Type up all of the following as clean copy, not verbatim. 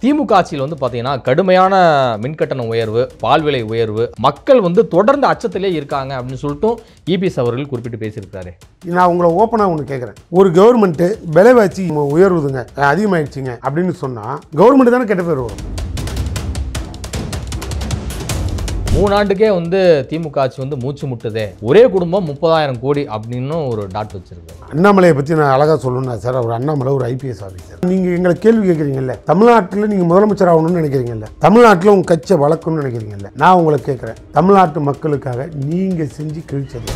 திமுக ஆட்சியில் வந்து பார்த்தீங்கன்னா கடுமையான மின்கட்டண உயர்வு, பால் விலை உயர்வு, மக்கள் வந்து தொடர்ந்து அச்சத்திலே இருக்காங்க அப்படின்னு சொல்லிட்டும் இபிஎஸ் அவர்கள் குறிப்பிட்டு பேசியிருக்காரு. நான் உங்களை ஓப்பனாக ஒன்று கேட்குறேன். ஒரு கவர்மெண்ட்டு விலைவாசி உயர்வுதுங்க, அதிகமாகிடுச்சிங்க அப்படின்னு சொன்னால் கவர்மெண்ட் தானே கெட்ட பேர் வரும். 3 ஆண்டுக்கே வந்து திமுக ஆட்சி வந்து மூச்சு முட்டுதே, ஒரே குடும்பம் 30,000 கோடி அப்படின்னு ஒரு டாட் வச்சிருக்காரு. அண்ணாமலையை பற்றி நான் அழகாக சொல்லணும்னா சார், அவர் அண்ணாமலை ஒரு ஐபிஎஸ் ஆஃபீஸர். நீங்கள் எங்களை கேள்வி கேட்குறீங்கல்ல, தமிழ்நாட்டில் நீங்கள் முதலமைச்சர் ஆகணும்னு நினைக்கிறீங்கல்ல, தமிழ்நாட்டில் உங்கள் கட்சியை வளர்க்கணும்னு நினைக்கிறீங்கல்ல, நான் உங்களை கேட்குறேன், தமிழ்நாட்டு மக்களுக்காக நீங்கள் செஞ்சு கிழிச்சது.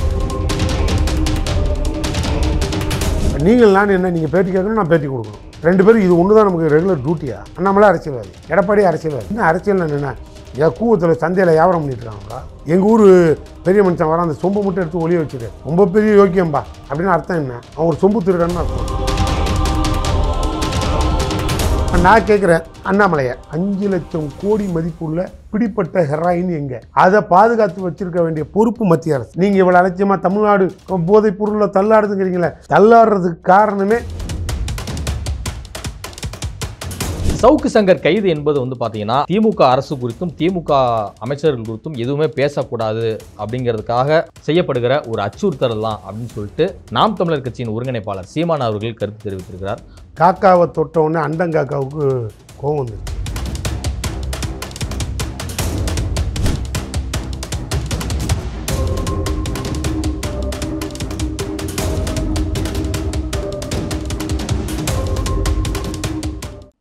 நீங்கள் நான் என்ன, நீங்கள் பேட்டி கேட்கணும், நான் பேட்டி கொடுக்கணும். 2 பேரும் இது ஒன்று தான் நமக்கு ரெகுலர் டியூட்டியா? அண்ணாமலை அரசியல்வாதி, எடப்பாடி அரசியல்வாதி. என்ன அரசியல் என்ன? என் கூவத்தில் சந்தையில் வியாபாரம் பண்ணிட்டு இருக்காங்களா? எங்கள் ஊர் பெரிய மனுஷன் வர அந்த சொம்பு மட்டும் எடுத்து ஒளிய வச்சுரு, ரொம்ப பெரிய யோக்கியம்பா அப்படின்னு அர்த்தம் என்ன? அவன் ஒரு சொம்பு திருடன்னு அர்த்தம். நான் கேட்குறேன் அண்ணாமலையை, 5 லட்சம் கோடி மதிப்புள்ள பிடிப்பட்ட ஹெராயின் எங்க? அதை பாதுகாத்து வச்சிருக்க வேண்டிய பொறுப்பு மத்திய அரசு. நீங்கள் இவ்வளோ அலட்சியமாக தமிழ்நாடு போதைப் பொருளில் தள்ளாடுதுங்கிறீங்களே, தள்ளாடுறதுக்கு காரணமே சவுக்கு சங்கர் கைது என்பது வந்து பார்த்தீங்கன்னா திமுக அரசு குறித்தும் திமுக அமைச்சர்கள் குறித்தும் எதுவுமே பேசக்கூடாது அப்படிங்கிறதுக்காக செய்யப்படுகிற ஒரு அச்சுறுத்தல் தான் அப்படின்னு சொல்லிட்டு நாம் தமிழர் கட்சியின் ஒருங்கிணைப்பாளர் சீமான் அவர்கள் கருத்து தெரிவித்திருக்கிறார். காக்காவை தொட்ட உடனே அண்டங்காக்காவுக்கு கோவம் வந்துச்சு.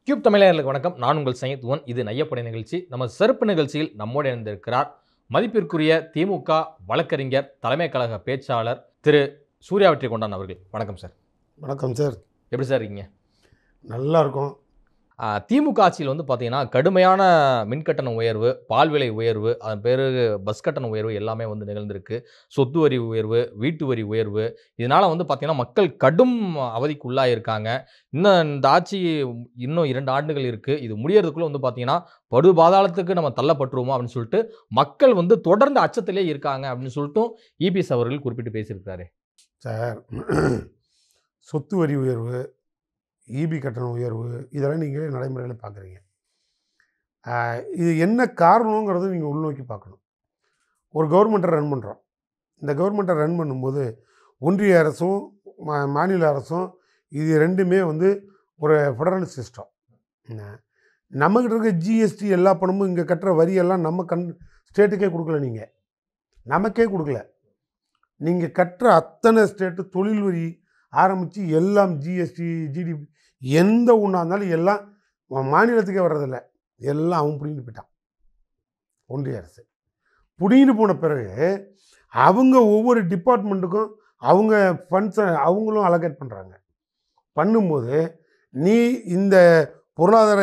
கியூப் தமிழர்களுக்கு வணக்கம். நான் உங்கள் சையத்வன். இது நையப்படை நிகழ்ச்சி. நம்ம சிறப்பு நிகழ்ச்சியில் நம்மோடு இணைந்திருக்கிறார் மதிப்பிற்குரிய திமுக வழக்கறிஞர், தலைமை கழக பேச்சாளர் திரு சூர்யா வெற்றிக்கொண்டான் அவர்கள். வணக்கம் சார். வணக்கம் சார். எப்படி சார் இருக்கீங்க? நல்லா இருக்கும். திமுக ஆட்சியில் வந்து பார்த்தீங்கன்னா கடுமையான மின்கட்டண உயர்வு, பால் விலை உயர்வு, அதன் பிறகு பஸ் கட்டண உயர்வு எல்லாமே வந்து நிகழ்ந்திருக்கு. சொத்து வரி உயர்வு, வீட்டு வரி உயர்வு, இதனால் வந்து பார்த்தீங்கன்னா மக்கள் கடும் அவதிக்குள்ளாக இருக்காங்க. இன்னும் இந்த ஆட்சி இன்னும் 2 ஆண்டுகள் இருக்குது. இது முடியறதுக்குள்ளே வந்து பார்த்தீங்கன்னா படு பாதாளத்துக்கு நம்ம தள்ளப்பட்டுருவோம் அப்படின்னு சொல்லிட்டு மக்கள் வந்து தொடர்ந்து அச்சத்திலே இருக்காங்க அப்படின்னு சொல்லிட்டும் இபிஎஸ் அவர்கள் குறிப்பிட்டு பேசியிருக்காரு. சார், சொத்து வரி உயர்வு, ஈபி கட்டண உயர்வு, இதெல்லாம் நீங்கள் நடைமுறையில் பார்க்குறீங்க. இது என்ன காரணங்கிறது நீங்கள் உள்நோக்கி பார்க்கணும். ஒரு கவர்மெண்ட்டை ரன் பண்ணுறோம். இந்த கவர்மெண்ட்டை ரன் பண்ணும்போது ஒன்றிய அரசும் மாநில அரசும் இது 2மே வந்து ஒரு ஃபெடரல் சிஸ்டம். நம்மக்கிட்ட இருக்க ஜிஎஸ்டி எல்லா பணமும் இங்கே கட்டுற வரியெல்லாம் நம்ம ஸ்டேட்டுக்கே கொடுக்கல. நீங்கள் நமக்கே கொடுக்கல. நீங்கள் கட்டுற அத்தனை ஸ்டேட்டு தொழில் வரி ஆரம்பித்து எல்லாம் ஜிஎஸ்டி, ஜிடிபி, எந்த ஒன்றா இருந்தாலும் எல்லாம் மாநிலத்துக்கே வர்றதில்லை. எல்லாம் அவன் பிடிங்கிட்டு போயிட்டான். ஒன்றிய அரசு பிடிங்கிட்டு போன பிறகு அவங்க ஒவ்வொரு டிபார்ட்மெண்ட்டுக்கும் அவங்க ஃபண்ட்ஸை அவங்களும் அலோகேட் பண்ணுறாங்க. பண்ணும்போது நீ இந்த பொருளாதார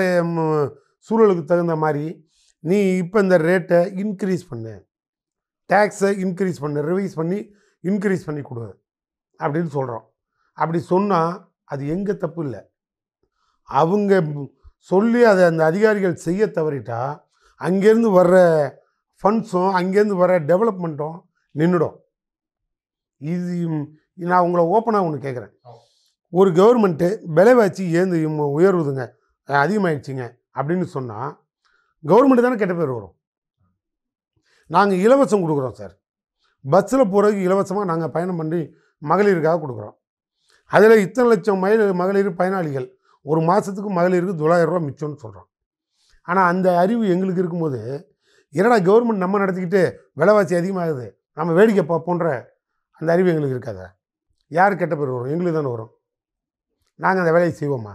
சூழலுக்கு தகுந்த மாதிரி நீ இப்போ இந்த ரேட்டை இன்க்ரீஸ் பண்ணு, டேக்ஸை இன்க்ரீஸ் பண்ணு, ரிவைஸ் பண்ணி இன்க்ரீஸ் பண்ணி கொடு அப்படின்னு சொல்கிறோம். அப்படி சொன்னால் அது எங்கே தப்பு இல்லை. அவங்க சொல்லி அதை அந்த அதிகாரிகள் செய்ய தவறிட்டா அங்கேருந்து வர்ற ஃபண்ட்ஸும் அங்கேருந்து வர டெவலப்மெண்ட்டும் நின்றுடும். இது நான் உங்களை ஓப்பனாக ஒன்று கேட்குறேன். ஒரு கவர்மெண்ட்டு விலைவாசி உயர்வுதுங்க, அதிகமாகிடுச்சிங்க அப்படின்னு சொன்னால் கவர்மெண்ட்டு தானே கெட்ட பேர் வரும். நாங்கள் இலவசம் கொடுக்குறோம் சார். பஸ்ஸில் போகிறதுக்கு இலவசமாக நாங்கள் பயணம் பண்ணி மகளிருக்காக கொடுக்குறோம். அதில் இத்தனை லட்சம் மகளிர் பயனாளிகள், ஒரு மாதத்துக்கு மகளிருக்கு 900 ரூபா மிச்சம்னு சொல்கிறோம். ஆனால் அந்த அறிவு எங்களுக்கு இருக்கும்போது என்னடா கவர்மெண்ட் நம்ம நடத்திக்கிட்டு விலைவாசி அதிகமாகுது நம்ம வேடிக்கை பார்ப்போன்ற அந்த அறிவு எங்களுக்கு இருக்காதா? யார் கெட்ட பேர் வரும்? எங்களுக்கு தானே வரும். நாங்கள் அந்த வேலையை செய்வோமா?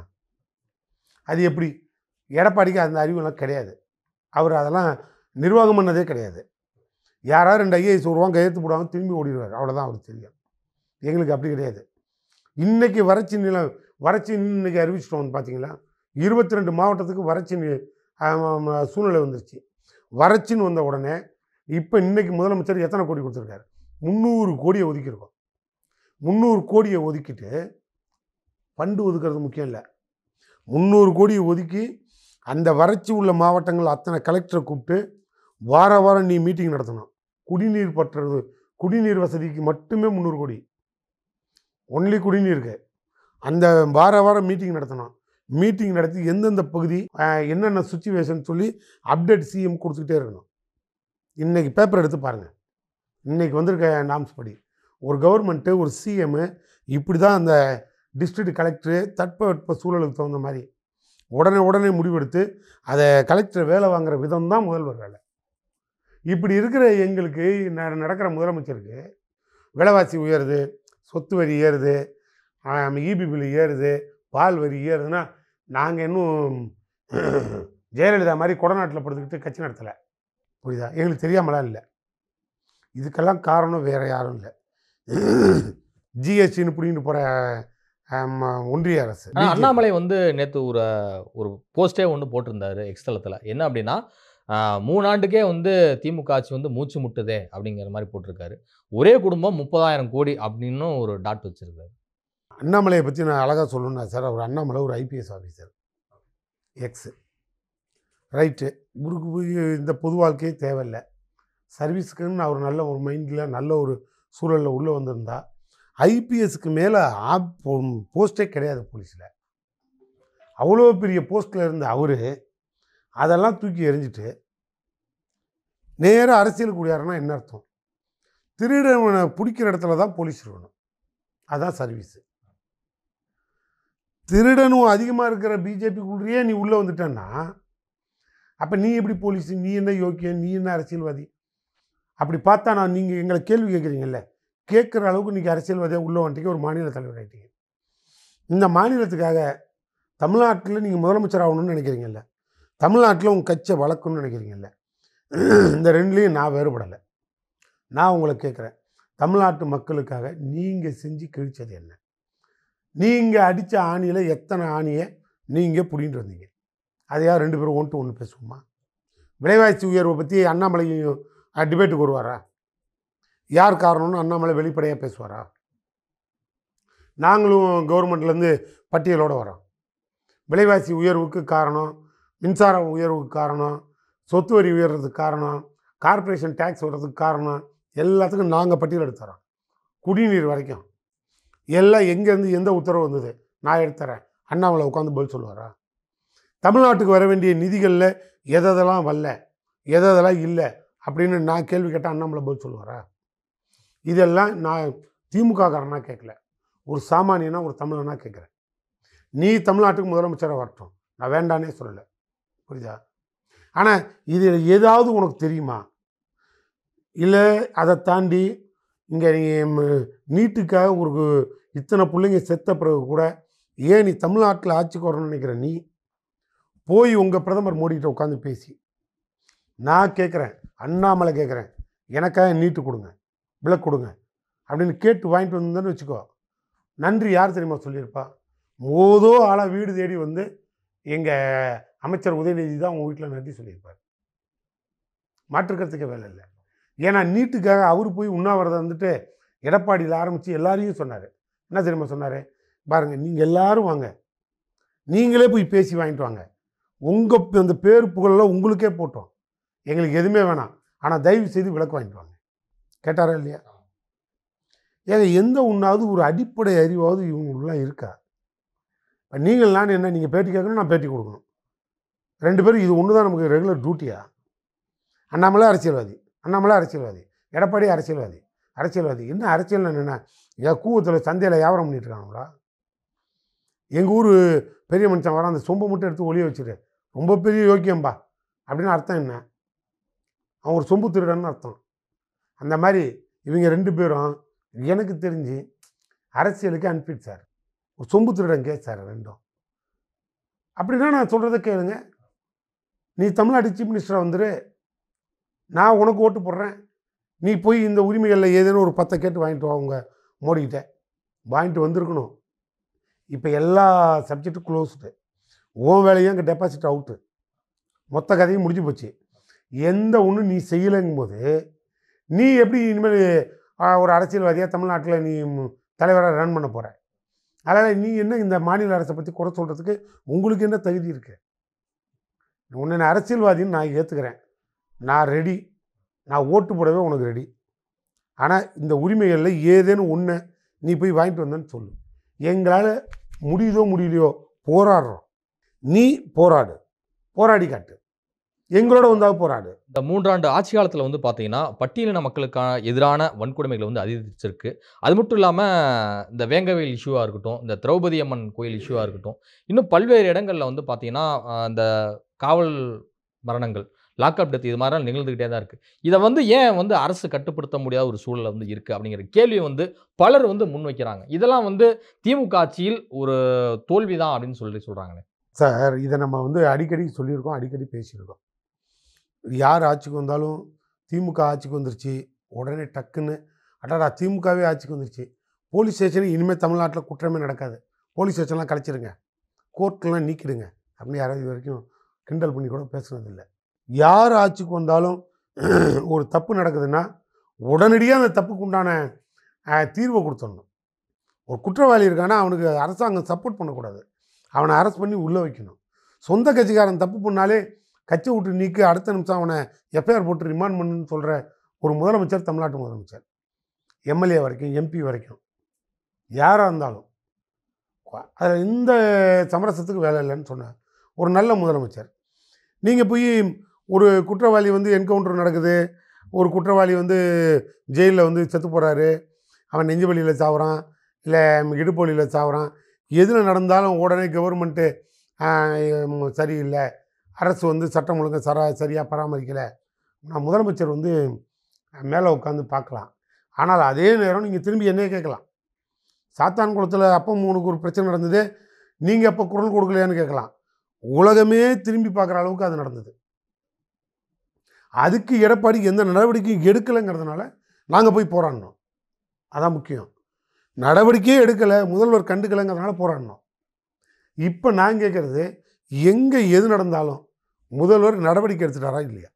அது எப்படி? எடப்பாடிக்கு அந்த அறிவுலாம் கிடையாது. அவர் அதெல்லாம் நிர்வாகம் பண்ணதே கிடையாது. யாராவது 2 ஐஏஎஸ் வருவாங்க, கையெழுத்து போடுவாங்க, திரும்பி ஓடிடுவார். அவ்வளோதான் அவருக்கு தெரியும். எங்களுக்கு அப்படி கிடையாது. இன்றைக்கி வறட்சி இன்றைக்கி அறிவிச்சிட்டோம். பார்த்தீங்களா, 22 மாவட்டத்துக்கு வறட்சி சூழ்நிலை வந்துருச்சு. வறட்சின்னு வந்த உடனே இப்போ இன்றைக்கி முதலமைச்சர் எத்தனை கோடி கொடுத்துருக்காரு? 300 கோடியை ஒதுக்கியிருக்கோம். 300 கோடியை ஒதுக்கிட்டு ஃபண்டு ஒதுக்கிறது முக்கியம் இல்லை. 300 கோடியை ஒதுக்கி அந்த வறட்சி உள்ள மாவட்டங்கள் அத்தனை கலெக்டரை கூப்பிட்டு வாரம் நீ மீட்டிங் நடத்தணும். குடிநீர் பற்றுறது, குடிநீர் வசதிக்கு மட்டுமே 300 கோடி, ஒன்லி குடிநீருக்கு. அந்த வாரம் மீட்டிங் நடத்தணும். மீட்டிங் நடத்தி எந்தெந்த பகுதி என்னென்ன சுச்சுவேஷன் சொல்லி அப்டேட் சிஎம் கொடுத்துக்கிட்டே இருக்கணும். இன்றைக்கி பேப்பர் எடுத்து பாருங்கள். இன்றைக்கி வந்திருக்க நாம்ஸ் படி ஒரு கவர்மெண்ட்டு ஒரு சிஎம்மு இப்படி தான் அந்த டிஸ்ட்ரிக்ட் கலெக்டரு தட்பவெட்ப சூழலுக்கு தகுந்த மாதிரி உடனே முடிவெடுத்து அதை கலெக்டரை வேலை வாங்குகிற விதம் தான் முதல்வர் வேலை. இப்படி இருக்கிற எங்களுக்கு நடக்கிற முதலமைச்சருக்கு விலைவாசி உயருது, சொத்து வரி ஏறுது, இபி பில் ஏறுது, பால் வரி ஏறுதுன்னா நாங்கள் இன்னும் ஜெயலலிதா மாதிரி கொடநாட்டில் படுத்துக்கிட்டு கட்சி நடத்தலை. புரியுதா? எங்களுக்கு தெரியாமலாம் இல்லை. இதுக்கெல்லாம் காரணம் வேறு யாரும் இல்லை. ஜிஎஸ்டின்னு பிடிங்கிட்டு போகிற ஒன்றிய அரசு. அண்ணாமலை வந்து நேற்று ஒரு போஸ்டே ஒன்று போட்டிருந்தாரு எக்ஸ்தலத்தில். என்ன அப்படின்னா 3 ஆண்டுக்கே வந்து திமுக ஆட்சி வந்து மூச்சு முட்டுதே அப்படிங்கிற மாதிரி போட்டிருக்காரு. ஒரே குடும்பம் 30,000 கோடி அப்படின்னு ஒரு டாட் வச்சிருக்காரு. அண்ணாமலையை பற்றி நான் அழகாக சொல்லணும்னா சார், அவர் அண்ணாமலை ஒரு ஐபிஎஸ் ஆஃபீஸர் எக்ஸு ரைட்டு. இவருக்கு இந்த பொது வாழ்க்கையே தேவையில்லை. சர்வீஸுக்குன்னு அவர் நல்ல ஒரு மைண்டில் நல்ல ஒரு சூழலில் உள்ளே வந்திருந்தா ஐபிஎஸ்க்கு மேலே போஸ்ட்டே கிடையாது போலீஸில். அவ்வளோ பெரிய போஸ்ட்டில் இருந்த அவர் அதெல்லாம் தூக்கி எறிஞ்சிட்டு நேராக அரசியலுக்கு கூடியாருன்னா என்ன அர்த்தம்? திருடனை பிடிக்கிற இடத்துல தான் போலீஸ் இருக்கணும். அதுதான் சர்வீஸு. திருடனும் அதிகமாக இருக்கிற பிஜேபிக்குள்ளேயே நீ உள்ளே வந்துட்டேன்னா அப்போ நீ எப்படி போலீஸு? நீ என்ன யோக்கியம்? நீ என்ன அரசியல்வாதி? அப்படி பார்த்தா நீங்கள் எங்களை கேள்வி கேட்குறீங்கல்ல, கேட்குற அளவுக்கு நீங்கள் அரசியல்வாதியாக உள்ளே வந்துட்டீங்க, ஒரு மாநில தலைவர் ஆகிட்டீங்க. இந்த மாநிலத்துக்காக தமிழ்நாட்டில் நீங்கள் முதலமைச்சர் ஆகணும்னு நினைக்கிறீங்கல்ல, தமிழ்நாட்டில் உங்கள் கட்சியை வளர்க்கணும்னு நினைக்கிறீங்கல்ல, இந்த ரெண்டுலேயும் நான் வேறுபடலை. நான் உங்களை கேட்குறேன், தமிழ்நாட்டு மக்களுக்காக நீங்கள் செஞ்சு கிழிச்சது என்ன? நீங்கள் அடித்த ஆணியில் எத்தனை ஆணியை நீங்கள் பிடிங்கிட்டு வந்தீங்க? அதையா 2 பேரும் ஒன்று பேசுவோமா? விலைவாசி உயர்வை பற்றி அண்ணாமலையும் டிபேட்டுக்கு வருவாரா? யார் காரணம்னு அண்ணாமலை வெளிப்படையாக பேசுவாரா? நாங்களும் கவர்மெண்ட்லேருந்து பட்டியலோடு வரோம். விலைவாசி உயர்வுக்கு காரணம், மின்சார உயர்வுக்கு காரணம், சொத்து வரி உயர்றதுக்கு காரணம், கார்ப்பரேஷன் டேக்ஸ் வர்றதுக்கு காரணம், எல்லாத்துக்கும் நாங்கள் பட்டியல் எடுத்து தரோம். குடிநீர் வரைக்கும் எல்லாம் எங்கேருந்து எந்த உத்தரவு வந்தது நான் எடுத்துறேன். அண்ணாமலை உட்காந்து பதில் சொல்லுவாரா? தமிழ்நாட்டுக்கு வர வேண்டிய நிதிகளில் எதெல்லாம் வரல, எதெல்லாம் இல்லை அப்படின்னு நான் கேள்வி கேட்டால் அண்ணாமலை பதில் சொல்லுவாரா? இதெல்லாம் நான் திமுககாரனாக கேட்கல, ஒரு சாமானியனா ஒரு தமிழனாக கேட்குறேன். நீ தமிழ்நாட்டுக்கு முதலமைச்சராக வரட்டும், நான் வேண்டானே சொல்லலை. புரியுதா? ஆனால் இது ஏதாவது உனக்கு தெரியுமா? இல்லை அதை தாண்டி இங்கே நீங்கள் நீட்டுக்காக ஒரு இத்தனை பிள்ளைங்க செத்த பிறகு கூட ஏன் நீ தமிழ்நாட்டில் ஆட்சிக்கு வரணும்னு நினைக்கிற? நீ போய் உங்கள் பிரதமர் மோடிக்கிட்ட உட்காந்து பேசி, நான் கேட்குறேன், அண்ணாமலை கேட்குறேன், எனக்காக நீட்டு கொடுங்க, விலக்கு கொடுங்க அப்படின்னு கேட்டு வாங்கிட்டு வந்தேன்னு வச்சுக்கோ, நன்றி யார் தெரியுமா சொல்லியிருப்பா? ஆளாக வீடு தேடி வந்து எங்கள் அமைச்சர் உதயநிதி தான் உங்கள் வீட்டில் நன்றி சொல்லியிருப்பார். மாற்றுக்கிறதுக்கே வேலை இல்லை. ஏன்னா நீட்டுக்காக அவர் போய் உண்ணாவிரதம் வந்துட்டு எடப்பாடியில் ஆரம்பித்து எல்லாரையும் சொன்னார். என்ன தெரியுமா சொன்னார்? பாருங்கள், நீங்கள் எல்லோரும் வாங்க, நீங்களே போய் பேசி வாங்கிட்டு வாங்க, உங்கள் அந்த பேர் புகழெல்லாம் உங்களுக்கே போட்டோம், எங்களுக்கு எதுவுமே வேணாம், ஆனால் தயவு செய்து விலக்கு வாங்கிட்டு வாங்க. கேட்டாரா இல்லையா? ஏங்க எந்த ஒன்றாவது ஒரு அடிப்படை அறிவாவது இவங்களுக்குலாம் இருக்கா? இப்போ நீங்கள் நான் என்ன, நீங்கள் பேட்டி கேட்கணும், நான் பேட்டி கொடுக்கணும், 2 பேரும் இது ஒன்று தான் நமக்கு ரெகுலர் டியூட்டியா? அண்ணாமலை அரசியல்வாதி, அண்ணாமலை அரசியல்வாதி, எடப்பாடி அரசியல்வாதி, அரசியல்வாதி என்ன அரசியல் என்னென்ன? ஏன் கூவத்தில் சந்தையில் வியாபாரம் பண்ணிட்டு இருக்காங்களா? எங்கள் ஊர் பெரிய மனுஷன் வர அந்த சொம்பை மட்டும் எடுத்து ஒளிய வச்சுரு, ரொம்ப பெரிய யோக்கியம்பா அப்படின்னு அர்த்தம் என்ன? அவன் ஒரு சொம்பு திருடன்னு அர்த்தம். அந்த மாதிரி இவங்க 2 பேரும் எனக்கு தெரிஞ்சு அரசியலுக்கு அனுப்பிட்டு சார், ஒரு சொம்பு திருடன் கேஸ் சார் ரெண்டும். அப்படின்னா நான் சொல்கிறத கேளுங்க, நீ தமிழ்நாடு சீஃப் மினிஸ்டராக வந்துரு, நான் உனக்கு ஓட்டு போடுறேன், நீ போய் இந்த உரிமைகளில் ஏதேனும் ஒரு 10 கேட்டு வாங்கிட்டு வா உங்கள் மோடிக்கிட்ட. வாங்கிட்டு வந்திருக்கணும். இப்போ எல்லா சப்ஜெக்டும் க்ளோஸ்டு, உன் வேலையும் அங்கே டெபாசிட் அவுட்டு, மொத்த கதையும் முடிஞ்சு போச்சு. எந்த ஒன்றும் நீ செய்யலைங்கும்போது நீ எப்படி இனிமேல் ஒரு அரசியல்வாதியாக தமிழ்நாட்டில் நீ தலைவராக ரன் பண்ண போகிற? அதனால் நீ என்ன இந்த மாநில அரசை பற்றி குறை சொல்கிறதுக்கு உங்களுக்கு என்ன தகுதி இருக்குது? உன்னை அரசியல்வாதின்னு நான் ஏற்றுக்கிறேன், நான் ரெடி, நான் ஓட்டு போடவே உனக்கு ரெடி. ஆனால் இந்த உரிமைகளில் ஏதேனும் ஒன்று நீ போய் வாங்கிட்டு வந்தேன்னு சொல்லு. எங்களால் முடியுதோ முடியலையோ போராடுறோம். நீ போராடு, போராடி காட்டு, எங்களோட வந்தாவது போராடு. இந்த 3 ஆண்டு ஆட்சி காலத்துல வந்து பார்த்தீங்கன்னா, பட்டியலின மக்களுக்கான எதிரான வன்கொடுமைகள் வந்து அதிகரிச்சிருக்கு. அது மட்டும் இல்லாம, இந்த வேங்கவேல் இஷ்யூவா இருக்கட்டும், இந்த திரௌபதி அம்மன் கோயில் இஷ்யூவா இருக்கட்டும், இன்னும் பல்வேறு இடங்கள்ல வந்து பார்த்தீங்கன்னா, இந்த காவல் மரணங்கள், லாக்அப் டெத் இது மாரிலாம் நிகழ்ந்துகிட்டே தான் இருக்கு. இத வந்து ஏன் வந்து அரசு கட்டுப்படுத்த முடியாத ஒரு சூழல்ல வந்து இருக்கு அப்படிங்கிற கேள்விய வந்து பலர் வந்து முன்வைக்கிறாங்க. இதெல்லாம் வந்து திமுக ஆட்சியில் ஒரு தோல்வி தான் அப்படின்னு சொல்லி சொல்றாங்களே. சார், இதை நம்ம வந்து அடிக்கடி சொல்லியிருக்கோம், அடிக்கடி பேசியிருக்கோம். யார் ஆட்சிக்கு வந்தாலும் திமுக ஆட்சிக்கு வந்துருச்சு உடனே டக்குன்னு அடடா திமுகவே ஆட்சிக்கு வந்துருச்சு, போலீஸ் ஸ்டேஷனுக்கு இனிமேல் தமிழ்நாட்டில் குற்றமே நடக்காது, போலீஸ் ஸ்டேஷன்லாம் கலைச்சிருங்க, கோர்ட்லாம் நீக்கிடுங்க அப்படின்னு யாராவது இது வரைக்கும் கிண்டல் பண்ணி கூட பேசுனதில்லை. யார் ஆட்சிக்கு வந்தாலும் ஒரு தப்பு நடக்குதுன்னா உடனடியாக அந்த தப்புக்கு உண்டான தீர்வை கொடுத்துடணும். ஒரு குற்றவாளி இருக்கானா அவனுக்கு அரசாங்கம் சப்போர்ட் பண்ணக்கூடாது, அவனை அரெஸ்ட் பண்ணி உள்ளே வைக்கணும். சொந்த கட்சிக்காரன் தப்பு பண்ணாலே கட்சி விட்டு நீக்கி அடுத்த நிமிஷம் அவனை எஃப்ஐஆர் போட்டு ரிமாண்ட் பண்ணுன்னு சொல்கிற ஒரு முதலமைச்சர் தமிழ்நாட்டு முதலமைச்சர், எம்எல்ஏ வரைக்கும் எம்பி வரைக்கும் யாராக இருந்தாலும் அதில் இந்த சமரசத்துக்கு வேலை இல்லைன்னு சொன்னார் ஒரு நல்ல முதலமைச்சர். நீங்கள் போய் ஒரு குற்றவாளி வந்து என்கவுண்டர் நடக்குது, ஒரு குற்றவாளி வந்து ஜெயிலில் வந்து செத்து போகிறாரு, அவன் நெஞ்சு வலியில் சாவுறான், இல்லை இடுப்பு வலியில் சாவுறான், எதில் நடந்தாலும் உடனே கவர்மெண்ட்டு சரியில்லை, அரசு வந்து சட்டம் ஒழுங்கு சரியாக பராமரிக்கலை, நான் முதலமைச்சர் வந்து மேலே உட்காந்து பார்க்கலாம். ஆனால் அதே நேரம் நீங்கள் திரும்பி என்னையே கேட்கலாம், சாத்தான் குளத்தில் அப்போ உனக்கு ஒரு பிரச்சனை நடந்தது, நீங்கள் அப்போ குரல் கொடுக்கலையான்னு கேட்கலாம். உலகமே திரும்பி பார்க்குற அளவுக்கு அது நடந்தது. அதுக்கு எடப்பாடி எந்த நடவடிக்கையும் எடுக்கலைங்கிறதுனால நாங்கள் போய் போராடினோம். அதான் முக்கியம். நடவடிக்கையே எடுக்கலை, முதல்வர் கண்டுக்கலைங்கிறதுனால போராடினோம். இப்போ நான் கேட்குறது, எங்கே எது நடந்தாலும் முதல்வர் நடவடிக்கை எடுத்துட்டாரா இல்லையா,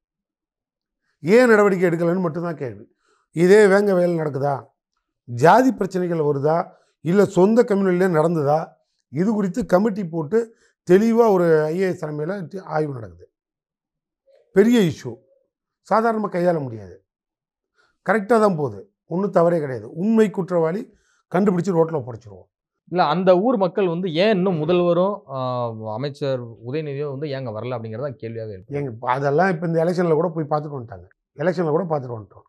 ஏன் நடவடிக்கை எடுக்கலைன்னு மட்டும்தான் கேள்வி. இதே வேங்க வேலை நடக்குதா, ஜாதி பிரச்சனைகள் வருதா, இல்லை சொந்த கம்யூனிட்டிலே நடந்ததா, இது குறித்து கமிட்டி போட்டு தெளிவாக ஒரு ஐஏஎஸ் தலைமையில் ஆய்வு நடக்குது. பெரிய இஷ்யூ, சாதாரணமாக கையாள முடியாது, கரெக்டாக தான் போகுது, ஒன்றும் தவறே கிடையாது. உண்மை குற்றவாளி கண்டுபிடிச்சி ரோட்டில் ஒப்படைச்சிருவோம். இல்ல அந்த ஊர் மக்கள் வந்து ஏன் இன்னும் முதல்வரும், அமைச்சர் உதயநிதியும் வந்து ஏங்க வரல அப்படிங்கிறது தான் கேள்வியாவே இருக்கு. அதெல்லாம் இப்போ இந்த எலெக்ஷனில் கூட போய் பார்த்துட்டு வந்துட்டாங்க, எலெக்ஷனில் கூட பார்த்துட்டு வந்துட்டோம்.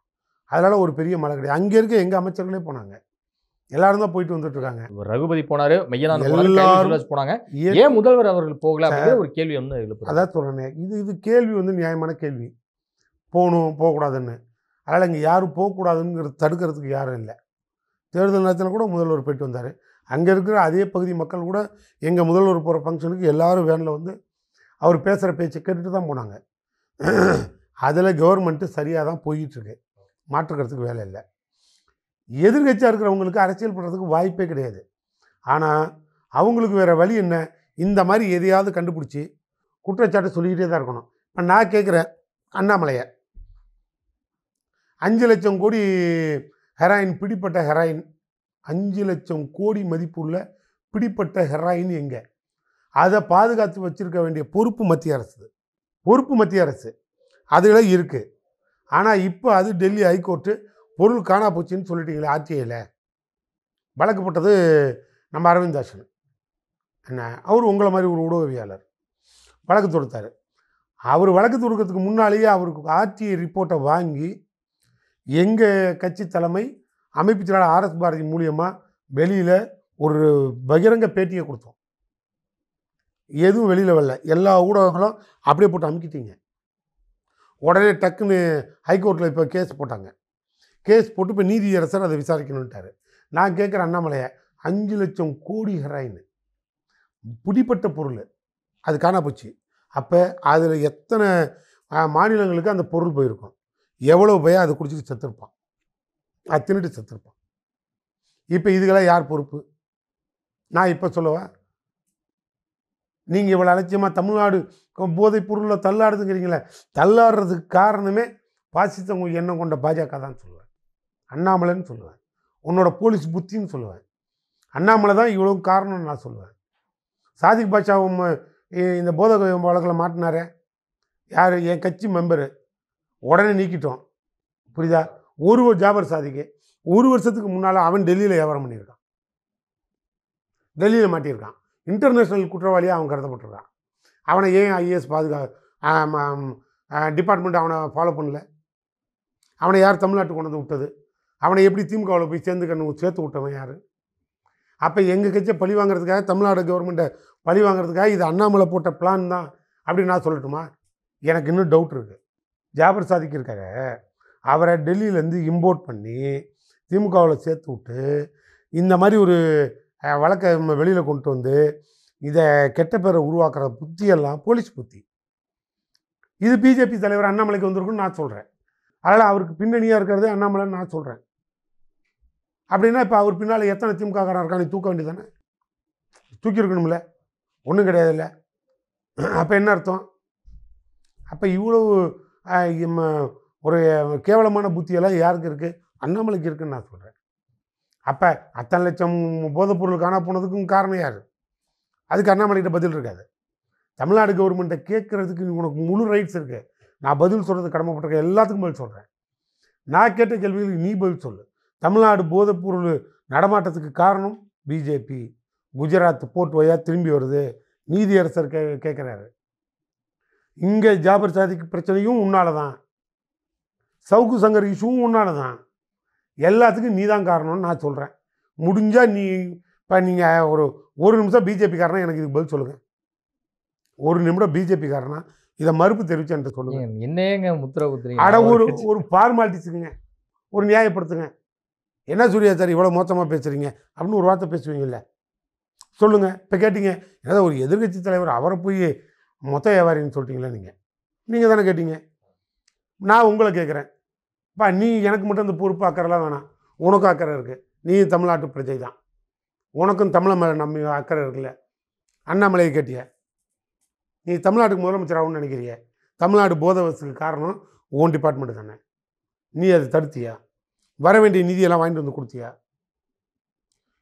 அதனால் ஒரு பெரிய மழை கிடையாது. அங்கே இருக்க எங்கள் அமைச்சர்களே போனாங்க, எல்லாரும் தான் போயிட்டு வந்துட்டு இருக்காங்க. ரகுபதி போனாரு, மெய்யனார் போனாங்க, ஏன் முதல்வர் அவர்கள் போகல அப்படிங்கிற ஒரு கேள்வி வந்து எழுப்புது. அதான் சொல்றேனே, இது கேள்வி வந்து நியாயமான கேள்வி, போகணும் போகக்கூடாதுன்னு. அதனால் இங்கே யாரும் போகக்கூடாதுங்கிறது தடுக்கிறதுக்கு யாரும் இல்லை. தேர்தல் நேரத்தில் கூட முதல்வர் போயிட்டு வந்தார். அங்கே இருக்கிற அதே பகுதி மக்கள் கூட எங்கள் முதல்வர் போகிற ஃபங்க்ஷனுக்கு எல்லோரும் வேனில் வந்து அவர் பேசுகிற பேச்சை கேட்டுட்டு தான் போனாங்க. அதில் கவர்மெண்ட்டு சரியாக தான் போயிட்டுருக்கு, மாற்றுக்கிறதுக்கு வேலை இல்லை. எதிர்கட்சியாக இருக்கிறவங்களுக்கு அரசியல் பண்ணுறதுக்கு வாய்ப்பே கிடையாது. ஆனால் அவங்களுக்கு வேறு வழி என்ன, இந்த மாதிரி எதையாவது கண்டுபிடிச்சி குற்றச்சாட்டு சொல்லிக்கிட்டே தான் இருக்கணும். இப்போ நான் கேட்குறேன், அண்ணாமலையை 5 லட்சம் கோடி ஹெராயின் பிடிப்பட்ட ஹெராயின், 5 லட்சம் கோடி மதிப்புள்ள பிடிப்பட்ட ஹெராயின் எங்கே, அதை பாதுகாத்து வச்சுருக்க வேண்டிய பொறுப்பு மத்திய அரசு அதில் இருக்குது. ஆனால் இப்போ அது டெல்லி ஹைகோர்ட்டு பொருள் காணா போச்சுன்னு சொல்லிட்டீங்களே, ஆர்டிஐயில் வழக்கு போட்டது நம்ம அரவிந்தாசன் என்ன, அவர் உங்களை மாதிரி ஒரு ஊடகவியாளர் வழக்கு தொடுத்தார். அவர் வழக்கு தொடுக்கிறதுக்கு முன்னாலேயே அவருக்கு ஆர்டிஐ ரிப்போர்ட்டை வாங்கி எங்கள் கட்சி தலைமை அமைப்பு செயலாளர் ஆர்எஸ் பாரதி மூலியமாக வெளியில் ஒரு பகிரங்க பேட்டியை கொடுத்தோம். எதுவும் வெளியில் வரல, எல்லா ஊடகங்களும் அப்படியே போட்டு அமுக்கிட்டீங்க. உடனே டக்குன்னு ஹைகோர்ட்டில் இப்போ கேஸ் போட்டாங்க. கேஸ் போட்டு இப்போ நீதியரசர் அதை விசாரிக்கணுன்ட்டார். நான் கேட்குற அண்ணாமலையை, 5 லட்சம் கோடி ஹெராயின் பிடிப்பட்ட பொருள் அது காணா போச்சு. அப்போ அதில் எத்தனை மாநிலங்களுக்கு அந்த பொருள் போயிருக்கும், எவ்வளோ பயம் அதை குடிச்சிட்டு செத்துருப்பான், அது தின்னுட்டு செத்துருப்பான். இப்போ இதுக்கெல்லாம் யார் பொறுப்பு? நான் இப்போ சொல்லவா? நீங்கள் இவ்வளோ அலட்சியமாக தமிழ்நாடு போதைப் பொருளில் தள்ளாடுதுங்கிறீங்களே, தள்ளாடுறதுக்கு காரணமே பாசிசம் எண்ணம் கொண்ட பாஜக தான் சொல்லுவேன், அண்ணாமலைன்னு சொல்லுவேன், உன்னோட போலீஸ் புத்தின்னு சொல்லுவேன். அண்ணாமலை தான் இவ்வளோ காரணம்னு நான் சொல்லுவேன். சாதிக் பாட்சாவும் இந்த போதை வழக்கில் மாட்டினாரே, யார்? என் கட்சி மெம்பரு, உடனே நீக்கிட்டோம். புரியுதா? ஜாபர் சாதிக்கு 1 வருஷத்துக்கு முன்னால் அவன் டெல்லியில் வியாபாரம் பண்ணியிருக்கான், டெல்லியில் மாட்டியிருக்கான், இன்டர்நேஷ்னல் குற்றவாளியாக அவன் கருதப்பட்டிருக்கான். அவனை ஏன் ஐஏஎஸ் டிபார்ட்மெண்ட் அவனை ஃபாலோ பண்ணல? அவனை யார் தமிழ்நாட்டுக்கு கொண்டு வந்து விட்டது? அவனை எப்படி திமுகவில் போய் சேர்த்து விட்டவன் யார்? அப்போ எங்கள் கட்சியை பழி வாங்குறதுக்காக, தமிழ்நாடு கவர்மெண்ட்டை பழி வாங்குறதுக்காக இது அண்ணாமலை போட்ட பிளான் தான் அப்படின்னு நான் சொல்லட்டுமா? எனக்கு இன்னும் டவுட் இருக்குது. ஜாபர் சாதிக் இருக்காங்க, அவரை டெல்லியிலேருந்து இம்போர்ட் பண்ணி திமுகவில் சேர்த்து விட்டு இந்த மாதிரி ஒரு வழக்கை வெளியில் கொண்டு வந்து இதை கெட்ட பேரை உருவாக்குற புத்தியெல்லாம் போலீஸ் புத்தி. இது பிஜேபி தலைவர் அண்ணாமலைக்கு வந்திருக்குன்னு நான் சொல்கிறேன். அதனால் அவருக்கு பின்னணியாக இருக்கிறதே அண்ணாமலைன்னு நான் சொல்கிறேன். அப்படின்னா இப்போ அவர் பின்னால் எத்தனை திமுககாரன் இருக்கான்னு தூக்க வேண்டியதானே? தூக்கி இருக்கணும்ல, ஒன்றும் கிடையாது இல்லை. அப்போ என்ன அர்த்தம்? அப்போ இவ்வளவு ஒரு கேவலமான புத்தியெல்லாம் யாருக்கு இருக்குது? அண்ணாமலைக்கு இருக்குன்னு நான் சொல்கிறேன். அப்போ அத்தனை லட்சம் போதைப்பொருள் காணா போனதுக்கும் காரணம் யார்? அதுக்கு அண்ணாமலைகிட்ட பதில் இருக்காது. தமிழ்நாடு கவர்மெண்ட்டை கேட்குறதுக்கு உனக்கு முழு ரைட்ஸ் இருக்குது. நான் பதில் சொல்கிறது கடமைப்பட்டிருக்கேன். எல்லாத்துக்கும் பதில் சொல்கிறேன். நான் கேட்ட கேள்விகளுக்கு நீ பதில் சொல்லு. தமிழ்நாடு போதைப்பொருள் நடமாட்டத்துக்கு காரணம் பிஜேபி. குஜராத் போர்ட் வழியாக திரும்பி வருது, நீதியரசர் கேட்குறாரு. இங்கே ஜாபர் சாதிக் பிரச்சனையும் உன்னால தான், சவுக்கு சங்கர் இஷ்யூவும் உன்னால தான். எல்லாத்துக்கும் நீ தான் காரணம்னு நான் சொல்கிறேன். முடிஞ்சால் நீ இப்போ நீங்கள் ஒரு நிமிஷம் பிஜேபிக்காரனா எனக்கு இதுக்கு பதில் சொல்லுங்கள். ஒரு நிமிடம் பிஜேபிக்காரனா இதை மறுப்பு தெரிவிச்சு என்கிட்ட சொல்லுங்கள். என்னங்க முத்திரை குத்துறீங்க? அட ஒரு ஃபார்மாலிட்டிஸுக்குங்க, ஒரு நியாயப்படுத்துங்க. என்ன சூர்யா சார் இவ்வளோ மோசமாக பேசுகிறீங்க அப்படின்னு ஒரு வார்த்தை பேசுவீங்கல்ல, சொல்லுங்கள். இப்போ கேட்டீங்க ஏதாவது ஒரு எதிர்கட்சி தலைவர் அவரை போய் மொத்த வியாபாரின்னு சொல்லிட்டீங்களா? நீங்கள் தானே கேட்டீங்க. நான் உங்களை கேட்குறேன், பா நீ எனக்கு மட்டும் இந்த பொறுப்பு அக்கறைலாம் வேணாம், உனக்கும் அக்கறை இருக்குது. நீ தமிழ்நாட்டு பிரஜை தான், உனக்கும் தமிழை மேலே நம்ம அக்கறை இருக்குல்ல. அண்ணாமலையை கேட்டிய, நீ தமிழ்நாட்டுக்கு முதலமைச்சர் ஆகும்னு நினைக்கிறிய. தமிழ்நாடு போதை வசதிக்கு காரணம் ஓன் டிபார்ட்மெண்ட்டு தானே. நீ அதை தடுத்தியா? வர வேண்டிய நிதியெல்லாம் வாங்கிட்டு வந்து கொடுத்தியா?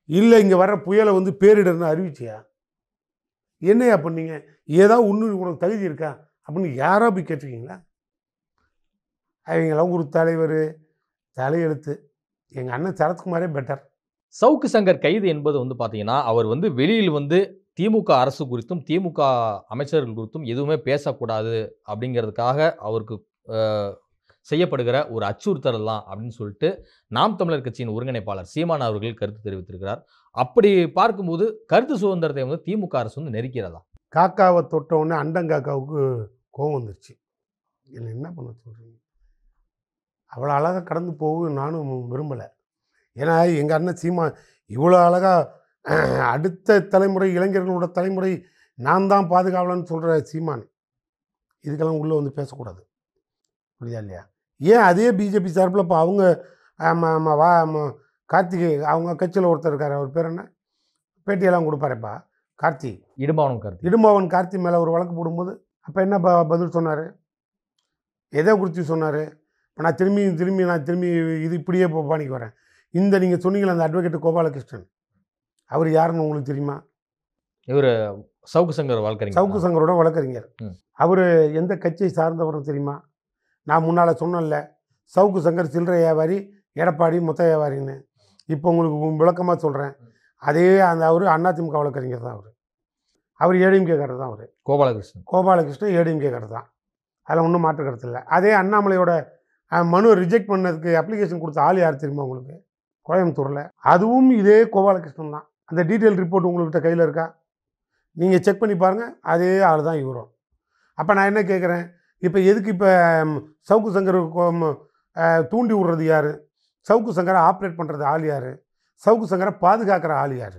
இல்லை இங்கே வர புயலை வந்து பேரிடர்னு அறிவிச்சியா? என்னையா பண்ணீங்க? ஏதாவது ஒன்று உனக்கு தகுதி இருக்கா அப்படின்னு யாரோ போய் கேட்டிருக்கீங்களா? அவங்களாம் ஒரு தலைவர் தலையெழுத்து. எங்கள் அண்ணன் சரத்குமாரே பெட்டர். சவுக்கு சங்கர் கைது என்பது வந்து பார்த்தீங்கன்னா, அவர் வந்து வெளியில் வந்து திமுக அரசு குறித்தும், திமுக அமைச்சர்கள் குறித்தும் எதுவுமே பேசக்கூடாது அப்படிங்கிறதுக்காக அவருக்கு செய்யப்படுகிற ஒரு அச்சுறுத்தல் தான் அப்படின்னு சொல்லிட்டு நாம் தமிழர் கட்சியின் ஒருங்கிணைப்பாளர் சீமான் அவர்கள் கருத்து தெரிவித்திருக்கிறார். அப்படி பார்க்கும்போது கருத்து சுதந்திரத்தை வந்து திமுக அரசு வந்து நெருக்கிறதா? காக்காவை தொட்டவுடனே அண்டங்காக்காவுக்கு கோவம் வந்துருச்சு. இல்லை என்ன பண்ண சொல்கிறீங்க? அவ்வளோ அழகாக கடந்து போகும் நானும் விரும்பலை. ஏன்னா எங்கள் அண்ணன் சீமான் இவ்வளோ அழகாக அடுத்த தலைமுறை இளைஞர்களோட தலைமுறை நான் தான் பாதுகாவலன்னு சொல்கிற சீமான் இதுக்கெல்லாம் உள்ளே வந்து பேசக்கூடாது. புரியுதா இல்லையா? ஏன் அதே பிஜேபி சார்பில் இப்போ அவங்க கார்த்திகை அவங்க கட்சியில் ஒருத்தர் இருக்கார், அவர் பேர் என்ன, பேட்டியெல்லாம் கொடுப்பாருப்பா, கார்த்தி இடும்பாவன் கார்த்தி மேலே ஒரு வழக்கு போடும்போது அப்போ என்ன பதில் சொன்னார்? எதை குறித்து சொன்னார்? இப்போ நான் திரும்பி இது இப்படியே பாணிக்கு வரேன். இந்த நீங்கள் சொன்னீங்களே அந்த அட்வொகேட் கோபாலகிருஷ்ணன், அவர் யாருன்னு உங்களுக்கு தெரியுமா? இவர் சவுக்கு சங்கர் வழக்கறிஞர். சவுக்கு சங்கரோட வழக்கறிஞர். அவர் எந்த கட்சியை சார்ந்தவர்னு தெரியுமா? நான் முன்னால் சொன்னேன்ல, சவுக்கு சங்கர் சில்லறை வியாபாரி, எடப்பாடி மொத்த வியாபாரின்னு. இப்போ உங்களுக்கு விளக்கமாக சொல்கிறேன். அதே அவர் அதிமுக வழக்கறிஞர் தான். அவர் ஏடிஎம்கே காரர் தான். அவர் கோபாலகிருஷ்ணன் ஏடிஎம்கே காரர் தான். அதில் ஒன்றும் மாற்று கருத்து இல்லை. அதே அண்ணாமலையோட மனு ரிஜெக்ட் பண்ணதுக்கு அப்ளிகேஷன் கொடுத்த ஆள் யார் தெரியுமா உங்களுக்கு? கோயம்புத்தூரில். அதுவும் இதே கோபாலகிருஷ்ணன் தான். அந்த டீட்டெயில் ரிப்போர்ட் உங்கள்கிட்ட கையில் இருக்கா? நீங்கள் செக் பண்ணி பாருங்கள். அதே ஆள் தான் இவரும். அப்போ நான் என்ன கேட்குறேன், இப்போ எதுக்கு இப்போ சவுக்கு சங்கர் தூண்டி விடுறது யார்? சவுக்கு சங்கரை ஆப்ரேட் பண்ணுறது ஆள் யார்? சவுக்கு சங்கரை பாதுகாக்கிற ஆள் யார்?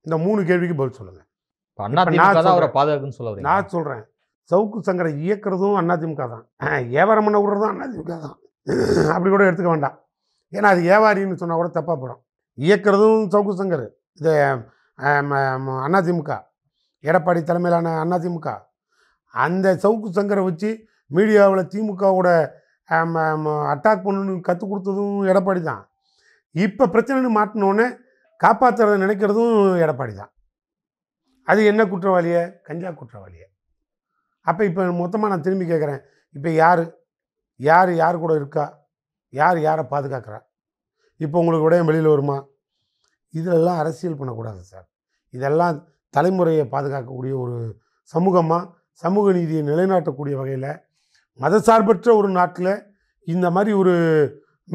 இந்த 3 கேள்விக்கு பதில் சொல்லுங்கள். நான் சொல்கிறேன், சவுக்கு சங்கரை இயக்கிறதும் அதிமுக தான், வியாபாரம் பண்ண விடுறதும் அதிமுக தான். அப்படி கூட எடுத்துக்க வேண்டாம். ஏன்னா அது வியாபாரின்னு சொன்னால் கூட தப்பாக போடும். இயக்கிறதும் சவுக்கு சங்கர், இது அதிமுக, எடப்பாடி தலைமையிலான அதிமுக. அந்த சவுக்கு சங்கரை வச்சு மீடியாவில் திமுகவோட அட்டாக் பண்ணணுன்னு கற்றுக் கொடுத்ததும் எடப்பாடி தான். இப்போ பிரச்சனைன்னு மாட்டினோடனே காப்பாற்றுறத நினைக்கிறதும் எடப்பாடி தான். அது என்ன குற்றவாளியை? கஞ்சா குற்றவாளியை. அப்போ இப்போ மொத்தமாக நான் திரும்பி கேட்குறேன், இப்போ யார் கூட இருக்கா? யாரை பாதுகாக்கிறா? இப்போ உங்களுக்கு விடயம் வெளியில் வருமா? இதிலெல்லாம் அரசியல் பண்ணக்கூடாது சார். இதெல்லாம் தலைமுறையை பாதுகாக்கக்கூடிய ஒரு சமூகமாக சமூக நீதியை நிலைநாட்டக்கூடிய வகையில் மதசார்பற்ற ஒரு நாட்டில் இந்த மாதிரி ஒரு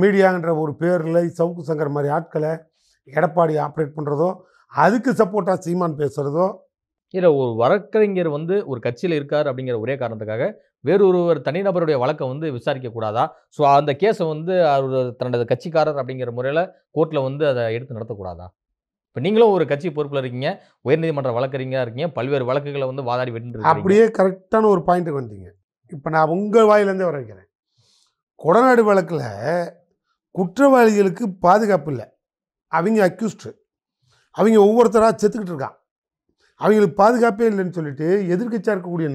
மீடியாங்கிற ஒரு பேரில் சவுக்கு சங்கர் மாதிரி ஆட்களை எடப்பாடி ஆப்ரேட் பண்ணுறதோ, அதுக்கு சப்போர்ட்டாக சீமான் பேசுகிறதோ, இல்ல ஒரு வழக்கறிஞர் வந்து ஒரு கட்சியில இருக்காரு அப்படிங்கிற ஒரே காரணத்துக்காக, வேறு ஒருவர் தனிநபருடைய வழக்க வந்து விசாரிக்க கூடாதா? ஸோ அந்த கேஸ வந்து அவரு தனது கட்சிக்காரர் அப்படிங்கிற முறையில கோர்ட்ல வந்து அத எடுத்து நடத்தக்கூடாதா? இப்ப நீங்களும் ஒரு கட்சி பொறுப்புல இருக்கீங்க. உயர்நீதிமன்ற வழக்கறிஞரா இருக்கீங்க. பல்வேறு வழக்குகள வந்து வாதாடி வென்று இருக்கிறீங்க. அப்படியே கரெக்டான ஒரு பாயிண்ட்டுக்கு வந்துட்டீங்க. இப்போ நான் உங்கள் வாயிலேருந்தே வர வைக்கிறேன். கொடநாடு வழக்கில் குற்றவாளிகளுக்கு பாதுகாப்பு இல்லை. அவங்க அக்யூஸ்டு. அவங்க ஒவ்வொருத்தராக செத்துக்கிட்டு இருக்கான். அவங்களுக்கு பாதுகாப்பே இல்லைன்னு சொல்லிட்டு எதிர்க்கட்சியாக இருக்கக்கூடிய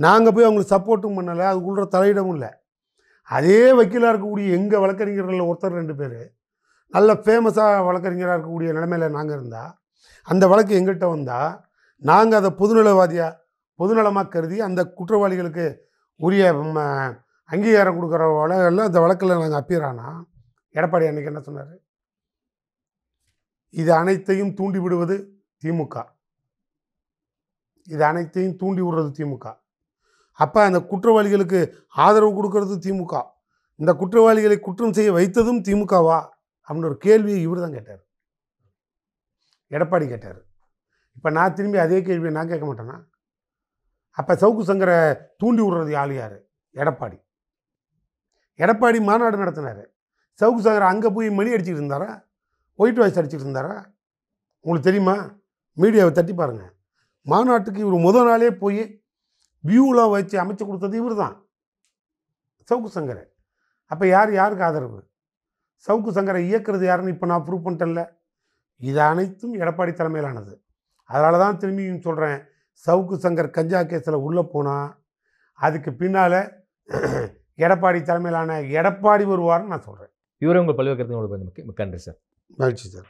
நாங்கள் போய் அவங்களுக்கு சப்போர்ட்டும் பண்ணலை, அதுக்குள்ள தலையிடவும் இல்லை. அதே வக்கீலாக இருக்கக்கூடிய எங்கள் வழக்கறிஞர்களில் ஒருத்தர் 2 பேர் நல்ல ஃபேமஸாக வழக்கறிஞராக இருக்கக்கூடிய நிலைமையில் நாங்கள் இருந்தால், அந்த வழக்கு எங்கள்கிட்ட வந்தால் நாங்கள் அதை பொதுநலமாக கருதி அந்த குற்றவாளிகளுக்கு உரிய அங்கீகாரம் கொடுக்குற வழக்கில் அந்த வழக்கில் நாங்கள் அப்பீர் ஆனால், எடப்பாடி அன்னைக்கு என்ன சொன்னார்? இது அனைத்தையும் தூண்டி விடுவது திமுக. இது அனைத்தையும் தூண்டி விடுறது திமுக. அப்போ அந்த குற்றவாளிகளுக்கு ஆதரவு கொடுக்கறது திமுக. இந்த குற்றவாளிகளை குற்றம் செய்ய வைத்ததும் திமுகவா அப்படின்னு ஒரு கேள்வியை இவர் தான் கேட்டார், எடப்பாடி கேட்டார். இப்போ நான் திரும்பி அதே கேள்வியை நான் கேட்க மாட்டேன்னா? அப்போ சவுக்கு சங்கரை தூண்டி விடுறது யார்? எடப்பாடி மாநாடு நடத்தினார். சவுக்கு சங்கர் அங்கே போய் மணி அடிச்சுட்டு இருந்தாரா? ஒயிட் வாய்ஸ் அடிச்சுட்டு இருந்தாரா? உங்களுக்கு தெரியுமா? மீடியாவை தட்டி பாருங்கள். மாநாட்டுக்கு இவர் முதல் நாளே போய் வியூலாம் வச்சு அமைச்சு கொடுத்தது இவர் தான், சவுக்கு சங்கர். அப்போ யாருக்கு ஆதரவு? சவுக்கு சங்கரை இயக்கிறது யாருன்னு இப்போ நான் ப்ரூவ் பண்ணிட்டேன்ல. இது அனைத்தும் எடப்பாடி தலைமையிலானது. அதனால தான் திரும்பியும் சொல்கிறேன், சவுக்கு சங்கர் கஞ்சா கேஸில் உள்ளே போனால் அதுக்கு பின்னால் எடப்பாடி தலைமையிலான எடப்பாடி வருவார்னு நான் சொல்கிறேன். இவரே உங்கள் பல்வேறு கருத்துக்களோடு மிக்க நன்றி சார். மகிழ்ச்சி சார்.